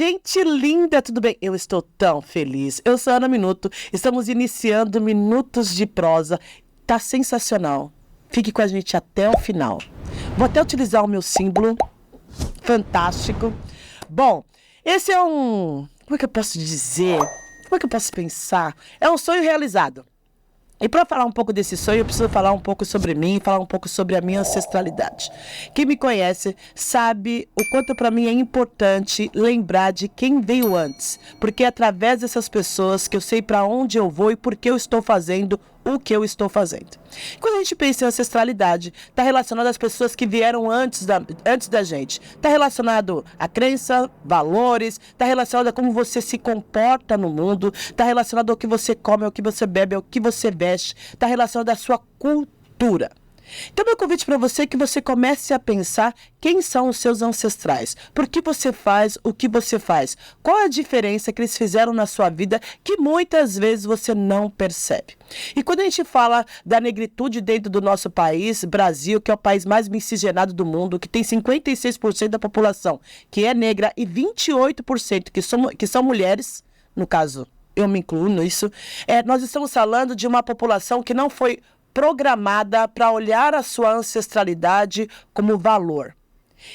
gente linda, tudo bem? Eu estou tão feliz. Eu sou a Ana Minuto, estamos iniciando Minutos de Prosa. Tá sensacional. Fique com a gente até o final. Vou até utilizar o meu símbolo. Fantástico. Bom, esse é um... Como é que eu posso dizer? Como é que eu posso pensar? É um sonho realizado. E para falar um pouco desse sonho, eu preciso falar um pouco sobre mim, falar um pouco sobre a minha ancestralidade. Quem me conhece sabe o quanto para mim é importante lembrar de quem veio antes, porque é através dessas pessoas que eu sei para onde eu vou e por que eu estou fazendo o que eu estou fazendo. Quando a gente pensa em ancestralidade, está relacionado às pessoas que vieram antes da gente. Está relacionado à crença, valores, está relacionado a como você se comporta no mundo, está relacionado ao que você come, ao que você bebe, ao que você veste, está relacionado à sua cultura. Então, meu convite para você é que você comece a pensar quem são os seus ancestrais, por que você faz o que você faz, qual a diferença que eles fizeram na sua vida que muitas vezes você não percebe. E quando a gente fala da negritude dentro do nosso país, Brasil, que é o país mais miscigenado do mundo, que tem 56% da população que é negra e 28% que são mulheres, no caso, eu me incluo nisso, nós estamos falando de uma população que não foi programada para olhar a sua ancestralidade como valor.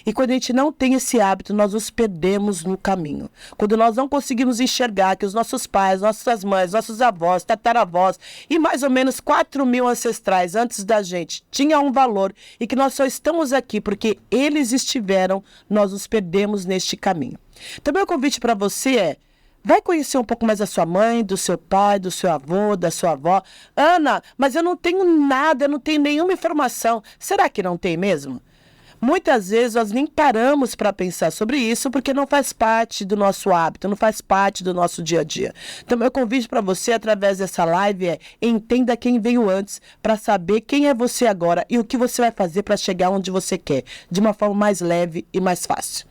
E quando a gente não tem esse hábito, nós nos perdemos no caminho. Quando nós não conseguimos enxergar que os nossos pais, nossas mães, nossos avós, tataravós e mais ou menos 4.000 ancestrais antes da gente tinham um valor e que nós só estamos aqui porque eles estiveram, nós nos perdemos neste caminho. Então, meu convite para você é: vai conhecer um pouco mais da sua mãe, do seu pai, do seu avô, da sua avó. Ana, mas eu não tenho nada, eu não tenho nenhuma informação. Será que não tem mesmo? Muitas vezes nós nem paramos para pensar sobre isso porque não faz parte do nosso hábito, não faz parte do nosso dia a dia. Então, meu convite para você através dessa live é: entenda quem veio antes para saber quem é você agora e o que você vai fazer para chegar onde você quer, de uma forma mais leve e mais fácil.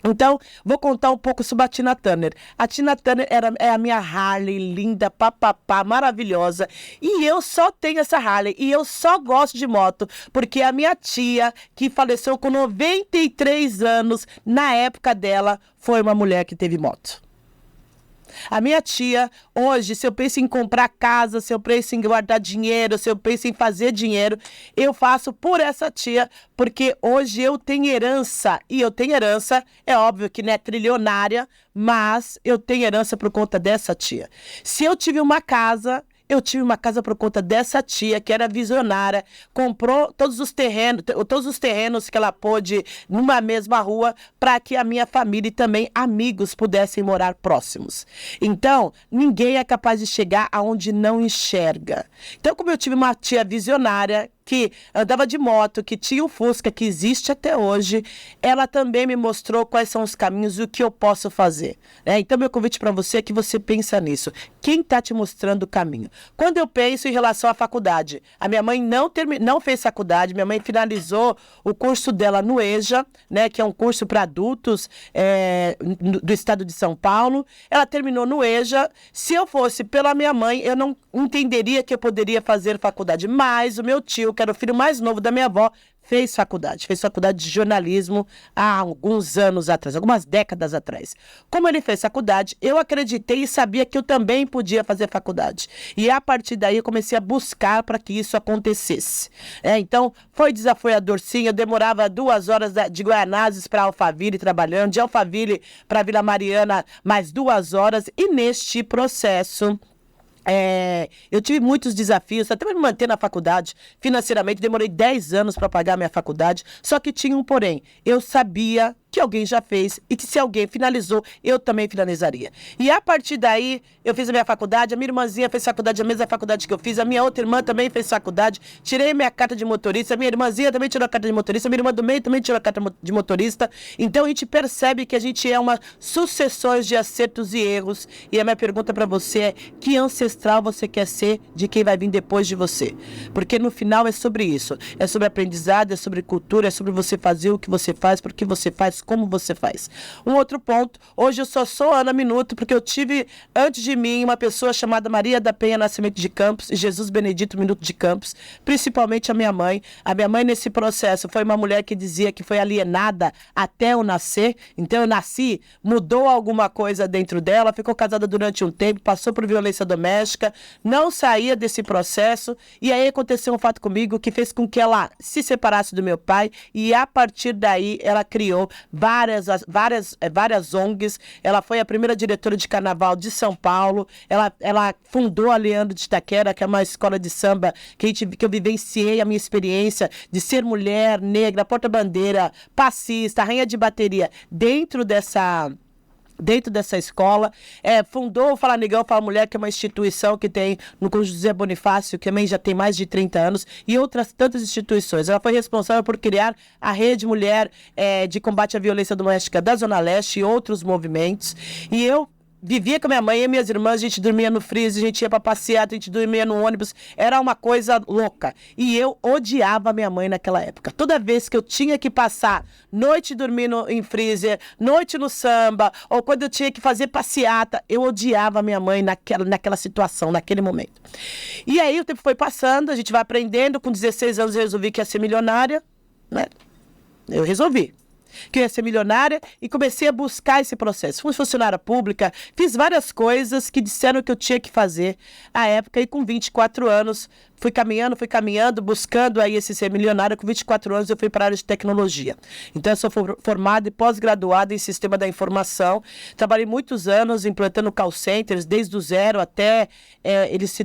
Então, vou contar um pouco sobre a Tina Turner. A Tina Turner é a minha Harley, linda, papapá, maravilhosa. E eu só tenho essa Harley. E eu só gosto de moto, porque a minha tia, que faleceu com 93 anos, na época dela, foi uma mulher que teve moto. A minha tia, hoje, se eu penso em comprar casa, se eu penso em guardar dinheiro, se eu penso em fazer dinheiro, eu faço por essa tia, porque hoje eu tenho herança. E eu tenho herança, é óbvio que não é trilionária, mas eu tenho herança por conta dessa tia. Se eu tive uma casa... Eu tive uma casa por conta dessa tia, que era visionária, comprou todos os terrenos que ela pôde numa mesma rua para que a minha família e também amigos pudessem morar próximos. Então, ninguém é capaz de chegar aonde não enxerga. Então, como eu tive uma tia visionária, que andava de moto, que tinha o Fusca, que existe até hoje, ela também me mostrou quais são os caminhos e o que eu posso fazer. Então, meu convite para você é que você pense nisso. Quem está te mostrando o caminho? Quando eu penso em relação à faculdade, a minha mãe não fez faculdade, minha mãe finalizou o curso dela no EJA, que é um curso para adultos do estado de São Paulo. Ela terminou no EJA. Se eu fosse pela minha mãe, eu não entenderia que eu poderia fazer faculdade. Mas o meu tio, que era o filho mais novo da minha avó, fez faculdade de jornalismo há alguns anos atrás, algumas décadas atrás. Como ele fez faculdade, eu acreditei e sabia que eu também podia fazer faculdade. E a partir daí eu comecei a buscar para que isso acontecesse. Então, foi desafiador sim, eu demorava 2 horas de Guaianazes para Alphaville trabalhando, de Alphaville para Vila Mariana mais 2 horas, e neste processo... eu tive muitos desafios, até me manter na faculdade financeiramente, demorei 10 anos para pagar a minha faculdade, só que tinha um porém, eu sabia que alguém já fez e que se alguém finalizou, eu também finalizaria. E a partir daí, eu fiz a minha faculdade, a minha irmãzinha fez faculdade, a mesma faculdade que eu fiz, a minha outra irmã também fez faculdade, tirei minha carta de motorista, a minha irmãzinha também tirou a carta de motorista, a minha irmã do meio também tirou a carta de motorista. Então a gente percebe que a gente é uma sucessões de acertos e erros, e a minha pergunta para você é: que ancestral você quer ser de quem vai vir depois de você? Porque no final é sobre isso, é sobre aprendizado, é sobre cultura, é sobre você fazer o que você faz, porque você faz céus, como você faz? Um outro ponto, hoje eu só sou Ana Minuto, porque eu tive, antes de mim, uma pessoa chamada Maria da Penha Nascimento de Campos e Jesus Benedito Minuto de Campos, principalmente a minha mãe. A minha mãe, nesse processo, foi uma mulher que dizia que foi alienada até eu nascer. Então, eu nasci, mudou alguma coisa dentro dela, ficou casada durante um tempo, passou por violência doméstica, não saía desse processo, e aí aconteceu um fato comigo que fez com que ela se separasse do meu pai, e a partir daí ela criou várias ONGs. Ela foi a primeira diretora de carnaval de São Paulo, ela fundou a Leandro de Itaquera, que é uma escola de samba que eu vivenciei a minha experiência de ser mulher, negra, porta-bandeira, passista, rainha de bateria, dentro dessa escola. Fundou o Fala Negão, Fala Mulher, que é uma instituição que tem no Conjunto José Bonifácio, que também já tem mais de 30 anos, e outras tantas instituições. Ela foi responsável por criar a Rede Mulher de Combate à Violência Doméstica da Zona Leste e outros movimentos. E eu vivia com a minha mãe e minhas irmãs, a gente dormia no freezer, a gente ia pra passear, a gente dormia no ônibus, era uma coisa louca. E eu odiava a minha mãe naquela época. Toda vez que eu tinha que passar noite dormindo em freezer, noite no samba, ou quando eu tinha que fazer passeata, eu odiava a minha mãe naquela situação, naquele momento. E aí o tempo foi passando, a gente vai aprendendo, com 16 anos eu resolvi que ia ser milionária, né? Eu resolvi que eu ia ser milionária e comecei a buscar esse processo. Fui funcionária pública, fiz várias coisas que disseram que eu tinha que fazer à época, e com 24 anos fui caminhando, buscando aí esse ser milionário. Com 24 anos eu fui para a área de tecnologia. Então eu sou formada e pós-graduada em sistema da informação. Trabalhei muitos anos implantando call centers, desde o zero até eles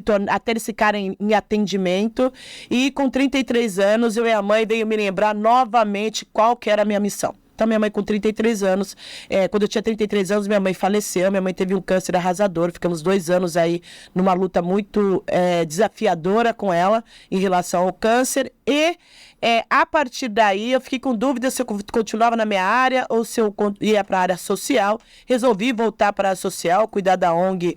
ficarem em atendimento. E com 33 anos eu e a mãe veio me lembrar novamente qual que era a minha missão. Então, minha mãe com 33 anos, quando eu tinha 33 anos, minha mãe faleceu, minha mãe teve um câncer arrasador, ficamos 2 anos aí numa luta muito desafiadora com ela em relação ao câncer, e a partir daí eu fiquei com dúvida se eu continuava na minha área ou se eu ia para a área social. Resolvi voltar para a área social, cuidar da ONG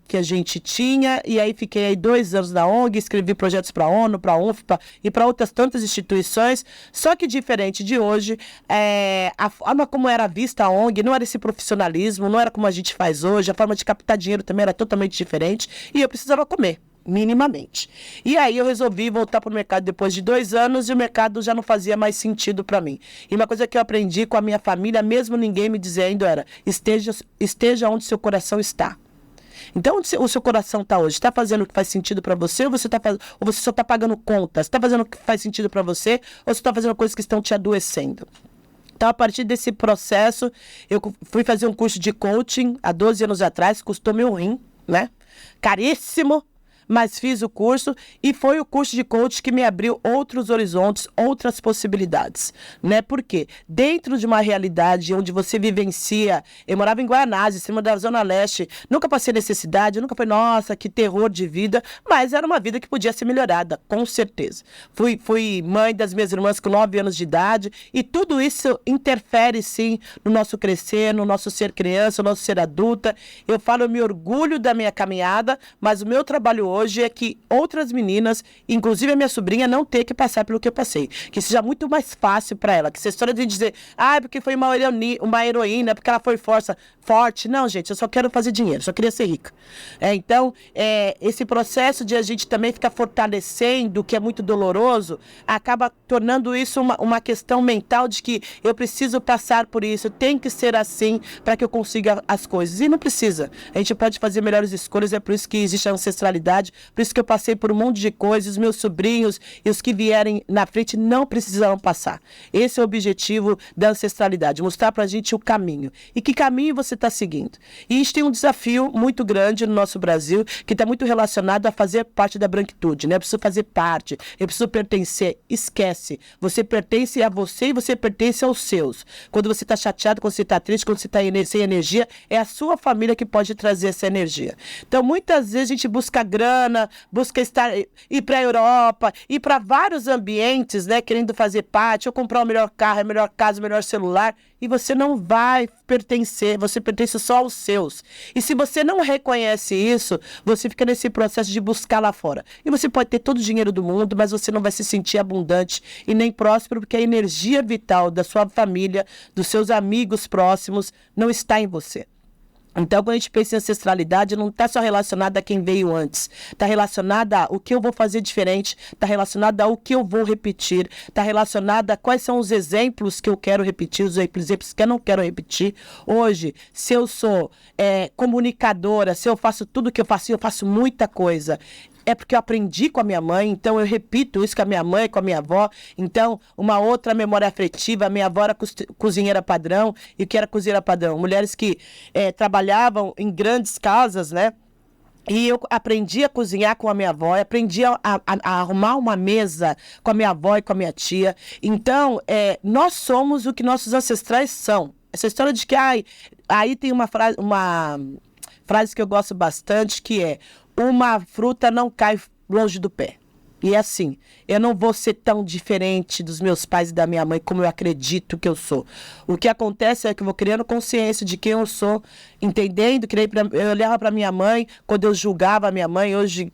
que a gente tinha, e aí fiquei aí 2 anos na ONG, escrevi projetos para a ONU, para a UNFPA e para outras tantas instituições. Só que diferente de hoje, a forma como era vista a ONG não era esse profissionalismo, não era como a gente faz hoje, a forma de captar dinheiro também era totalmente diferente, e eu precisava comer minimamente. E aí eu resolvi voltar para o mercado depois de 2 anos, e o mercado já não fazia mais sentido para mim. E uma coisa que eu aprendi com a minha família, mesmo ninguém me dizendo, era: esteja onde seu coração está. Então, onde o seu coração está hoje? Está fazendo o que faz sentido para você, ou você só está pagando contas? Está fazendo o que faz sentido para você, ou você está fazendo coisas que estão te adoecendo? Então, a partir desse processo, eu fui fazer um curso de coaching há 12 anos atrás, custou meu rim, né? Caríssimo, mas fiz o curso, e foi o curso de coaching que me abriu outros horizontes, outras possibilidades, né? Porque dentro de uma realidade onde você vivencia, eu morava em Guaianazes, em cima da Zona Leste, nunca passei necessidade, nunca falei, nossa, que terror de vida, mas era uma vida que podia ser melhorada, com certeza. Fui mãe das minhas irmãs com 9 anos de idade, e tudo isso interfere, sim, no nosso crescer, no nosso ser criança, no nosso ser adulta. Eu me orgulho da minha caminhada, mas o meu trabalho hoje é que outras meninas, inclusive a minha sobrinha, não ter que passar pelo que eu passei. Que seja muito mais fácil para ela. Que essa história de dizer, porque foi uma heroína, porque ela foi forte. Não, gente, eu só quero fazer dinheiro, só queria ser rica. Então, esse processo de a gente também ficar fortalecendo, que é muito doloroso, acaba tornando isso uma questão mental de que eu preciso passar por isso, tem que ser assim para que eu consiga as coisas. E não precisa. A gente pode fazer melhores escolhas, é por isso que existe a ancestralidade, por isso que eu passei por um monte de coisas, os meus sobrinhos e os que vierem na frente não precisarão passar. Esse é o objetivo da ancestralidade, mostrar pra gente o caminho. E que caminho você está seguindo. E a gente tem um desafio muito grande no nosso Brasil, que está muito relacionado a fazer parte da branquitude, né? Eu preciso fazer parte, eu preciso pertencer. Esquece. Você pertence a você e você pertence aos seus. Quando você está chateado, quando você está triste, quando você está sem energia, é a sua família que pode trazer essa energia. Então, muitas vezes a gente busca grana, grana, busca ir para a Europa, ir para vários ambientes, né, querendo fazer parte, ou comprar o melhor carro, a melhor casa, o melhor celular, e você não vai pertencer, você pertence só aos seus. E se você não reconhece isso, você fica nesse processo de buscar lá fora. E você pode ter todo o dinheiro do mundo, mas você não vai se sentir abundante e nem próspero, porque a energia vital da sua família, dos seus amigos próximos, não está em você. Então, quando a gente pensa em ancestralidade, não está só relacionada a quem veio antes. Está relacionada a o que eu vou fazer diferente, está relacionada ao que eu vou repetir, está relacionada a quais são os exemplos que eu quero repetir, os exemplos que eu não quero repetir. Hoje, se eu sou comunicadora, se eu faço tudo o que eu faço muita coisa. É porque eu aprendi com a minha mãe, então eu repito isso com a minha mãe, com a minha avó. Então, uma outra memória afetiva, a minha avó era cozinheira padrão. E o que era cozinheira padrão? Mulheres que trabalhavam em grandes casas, né? E eu aprendi a cozinhar com a minha avó, aprendi a arrumar uma mesa com a minha avó e com a minha tia. Então, nós somos o que nossos ancestrais são. Essa história de que, aí tem uma frase que eu gosto bastante, que é: uma fruta não cai longe do pé. E é assim, eu não vou ser tão diferente dos meus pais e da minha mãe como eu acredito que eu sou. O que acontece é que eu vou criando consciência de quem eu sou, entendendo que eu olhava para minha mãe, quando eu julgava a minha mãe, hoje,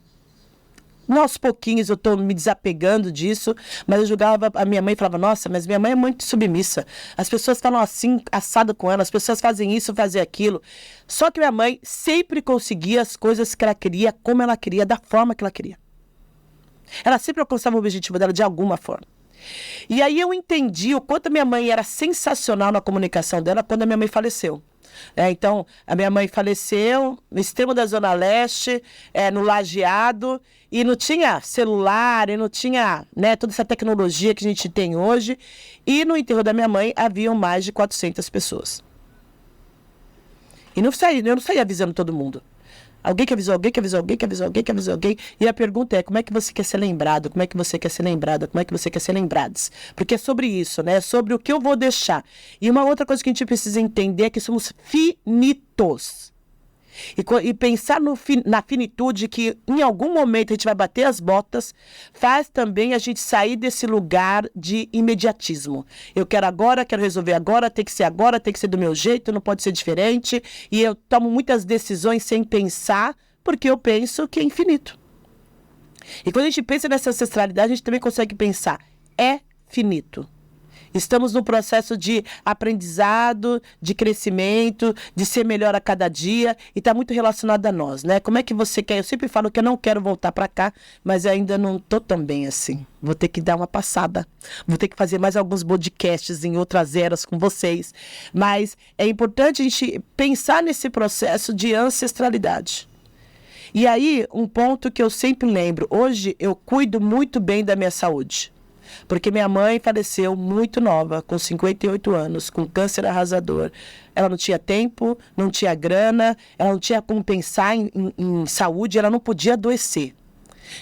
aos pouquinhos eu estou me desapegando disso, mas eu julgava a minha mãe e falava: nossa, mas minha mãe é muito submissa. As pessoas falam assim, assado com ela, as pessoas fazem isso, fazem aquilo. Só que minha mãe sempre conseguia as coisas que ela queria, como ela queria, da forma que ela queria. Ela sempre alcançava o objetivo dela de alguma forma. E aí eu entendi o quanto a minha mãe era sensacional na comunicação dela quando a minha mãe faleceu. Então, a minha mãe faleceu no extremo da Zona Leste, no Lajeado, e não tinha celular, e não tinha, né, toda essa tecnologia que a gente tem hoje. E no enterro da minha mãe haviam mais de 400 pessoas. E eu não saí avisando todo mundo. Alguém que avisou, alguém que avisou, alguém que avisou, alguém que avisou, alguém. E a pergunta é: como é que você quer ser lembrado? Como é que você quer ser lembrada? Como é que você quer ser lembrados? Porque é sobre isso, né? É sobre o que eu vou deixar. E uma outra coisa que a gente precisa entender é que somos finitos. E pensar na finitude, que em algum momento a gente vai bater as botas, faz também a gente sair desse lugar de imediatismo. Eu quero agora, quero resolver agora, tem que ser do meu jeito, não pode ser diferente. E eu tomo muitas decisões sem pensar, porque eu penso que é infinito. E quando a gente pensa nessa ancestralidade, a gente também consegue pensar: é finito. Estamos num processo de aprendizado, de crescimento, de ser melhor a cada dia, e está muito relacionado a nós, né? Como é que você quer? Eu sempre falo que eu não quero voltar para cá, mas ainda não estou tão bem assim. Vou ter que dar uma passada. Vou ter que fazer mais alguns podcasts em outras eras com vocês. Mas é importante a gente pensar nesse processo de ancestralidade. E aí, um ponto que eu sempre lembro: hoje eu cuido muito bem da minha saúde. Porque minha mãe faleceu muito nova, com 58 anos, com câncer arrasador. Ela não tinha tempo, não tinha grana, ela não tinha como pensar em saúde, ela não podia adoecer.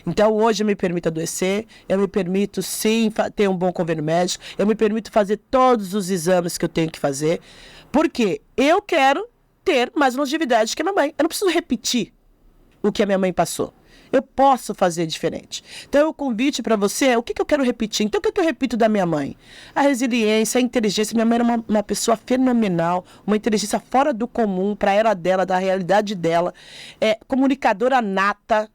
Então, hoje eu me permito adoecer, eu me permito, sim, ter um bom convênio médico, eu me permito fazer todos os exames que eu tenho que fazer, porque eu quero ter mais longevidade que a minha mãe. Eu não preciso repetir o que a minha mãe passou. Eu posso fazer diferente. Então, o convite para você é: o que eu quero repetir? Então, o que eu repito da minha mãe? A resiliência, a inteligência. Minha mãe era uma pessoa fenomenal, uma inteligência fora do comum, para a era dela, da realidade dela. Comunicadora nata.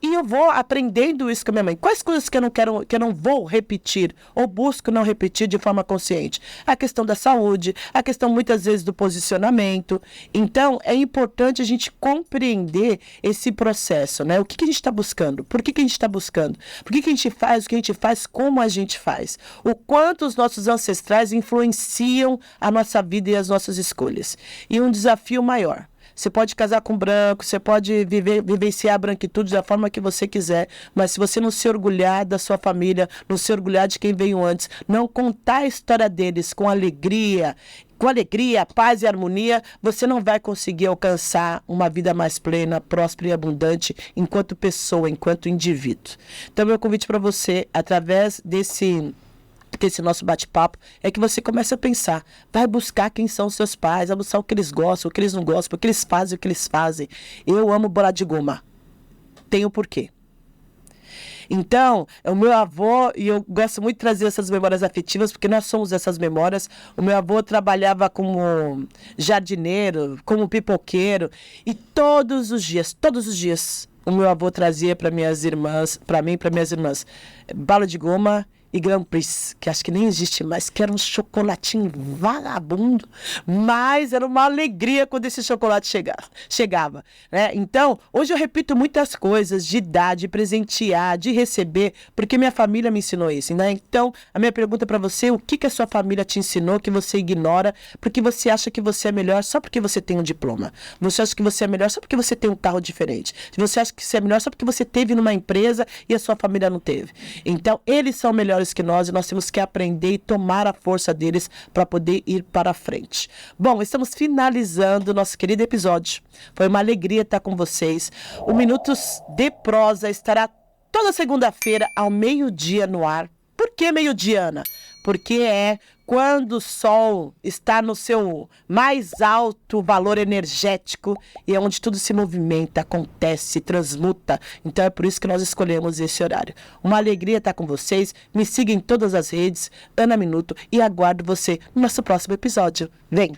E eu vou aprendendo isso com a minha mãe. Quais coisas que eu não vou repetir, ou busco não repetir de forma consciente? A questão da saúde, a questão muitas vezes do posicionamento. Então, é importante a gente compreender esse processo, né? O que a gente está buscando? Por que a gente está buscando? Por que a gente faz o que a gente faz, como a gente faz? O quanto os nossos ancestrais influenciam a nossa vida e as nossas escolhas. E um desafio maior: você pode casar com branco, você pode vivenciar a branquitude da forma que você quiser, mas se você não se orgulhar da sua família, não se orgulhar de quem veio antes, não contar a história deles com alegria, paz e harmonia, você não vai conseguir alcançar uma vida mais plena, próspera e abundante enquanto pessoa, enquanto indivíduo. Então, meu convite para você, através desse nosso bate-papo, é que você comece a pensar. Vai buscar quem são os seus pais, vai buscar o que eles gostam, o que eles não gostam, o que eles fazem, o que eles fazem. Eu amo bola de goma. tem o porquê. Então, o meu avô, e eu gosto muito de trazer essas memórias afetivas, porque nós somos essas memórias. O meu avô trabalhava como jardineiro, como pipoqueiro, e todos os dias, o meu avô trazia para minhas irmãs, para mim e para minhas irmãs, bala de goma e Grand Prix, que acho que nem existe mais, que era um chocolatinho vagabundo, mas era uma alegria quando esse chocolate chegava, né? Então, hoje eu repito muitas coisas de dar, de presentear, de receber, porque minha família me ensinou isso, né? Então, a minha pergunta para você, o que a sua família te ensinou que você ignora, porque você acha que você é melhor só porque você tem um diploma? Você acha que você é melhor só porque você tem um carro diferente? Você acha que você é melhor só porque você teve numa empresa e a sua família não teve? Então, eles são melhores que nós e nós temos que aprender e tomar a força deles para poder ir para frente. Bom, estamos finalizando o nosso querido episódio. Foi uma alegria estar com vocês. O Minutos de Prosa estará toda segunda-feira ao meio-dia no ar. Por que meio-dia, Ana? Porque é quando o sol está no seu mais alto valor energético e é onde tudo se movimenta, acontece, se transmuta. Então é por isso que nós escolhemos esse horário. Uma alegria estar com vocês. Me siga em todas as redes, Ana Minuto, e aguardo você no nosso próximo episódio. Vem!